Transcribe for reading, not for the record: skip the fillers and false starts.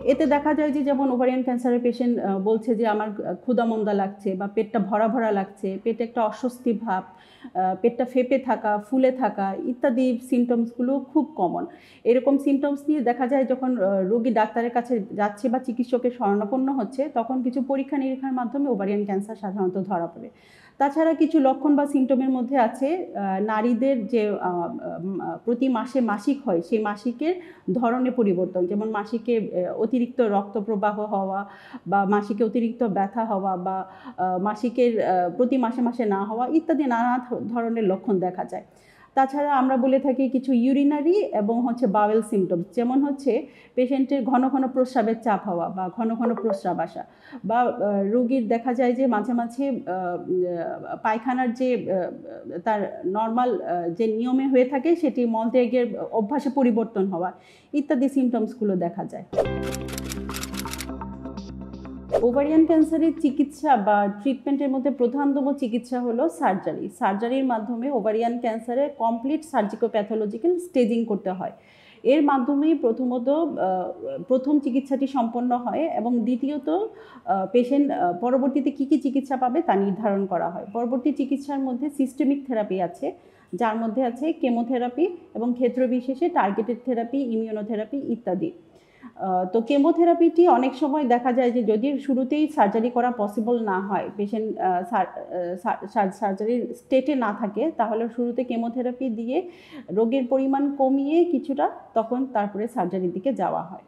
এতে দেখা যায় যে যেমন ওভারিয়ান ক্যান্সারের পেশেন্ট বলছে যে আমার ক্ষুধা-মন্দা লাগছে বা পেটটা ভরা, ভরা লাগছে, পেটে একটা অস্বস্তি ভাব, পেটটা ফেঁপে থাকা, ফুলে থাকা ইত্যাদি সিমটমসগুলো খুব কমন। এরকম সিমটমস নিয়ে দেখা যায় যখন রোগী ডাক্তারের কাছে যাচ্ছে বা চিকিৎসকের শরণাপন্ন হচ্ছে, তখন কিছু পরীক্ষা-নিরীক্ষার মাধ্যমে ওভারিয়ান ক্যান্সার সাধারণত ধরা পড়ে। তাছাড়া কিছু লক্ষণ বা সিমটমের মধ্যে আছে নারীদের যে প্রতি মাসে মাসিক হয়, সেই মাসিকের ধরনে পরিবর্তন। যেমন মাসিকে অতিরিক্ত রক্তপ্রবাহ হওয়া বা মাসিকে অতিরিক্ত ব্যথা হওয়া বা মাসিকের প্রতি মাসে মাসে না হওয়া ইত্যাদি নানা ধরনের লক্ষণ দেখা যায়। তাছাড়া আমরা বলে থাকি কিছু ইউরিনারি এবং বাওয়েল সিমটমস, যেমন পেশেন্টের ঘন ঘন প্রস্রাবের চাপ হওয়া বা ঘন ঘন প্রস্রাব আসা বা রোগীর দেখা যায় যে মাঝে মাঝে পায়খানার যে তার নর্মাল যে নিয়মে হয়ে থাকে সেটি মলত্যাগের অভ্যাসে পরিবর্তন হওয়া ইত্যাদি সিমটমসগুলো দেখা যায়। ওভারিয়ান ক্যান্সারের চিকিৎসা বা ট্রিটমেন্টের মধ্যে প্রধানতম চিকিৎসা হলো সার্জারি। সার্জারির মাধ্যমে ওভারিয়ান ক্যান্সারে কমপ্লিট সার্জিকো-প্যাথোলজিক্যাল স্টেজিং করতে হয়। এর মাধ্যমেই প্রথম চিকিৎসাটি সম্পন্ন হয় এবং দ্বিতীয়ত পেশেন্ট পরবর্তীতে কী কী চিকিৎসা পাবে তা নির্ধারণ করা হয়। পরবর্তী চিকিৎসার মধ্যে সিস্টেমিক থেরাপি আছে, যার মধ্যে আছে কেমোথেরাপি এবং ক্ষেত্রবিশেষে টার্গেটেড থেরাপি, ইমিউনোথেরাপি ইত্যাদি। তো কেমোথেরাপিটি অনেক সময় দেখা যায় যে যদি শুরুতেই সার্জারি করা পসিবল না হয়, পেশেন্ট সার্জারির স্টেটে না থাকে, তাহলে শুরুতে কেমোথেরাপি দিয়ে রোগের পরিমাণ কমিয়ে কিছুটা তখন তারপরে সার্জারির দিকে যাওয়া হয়।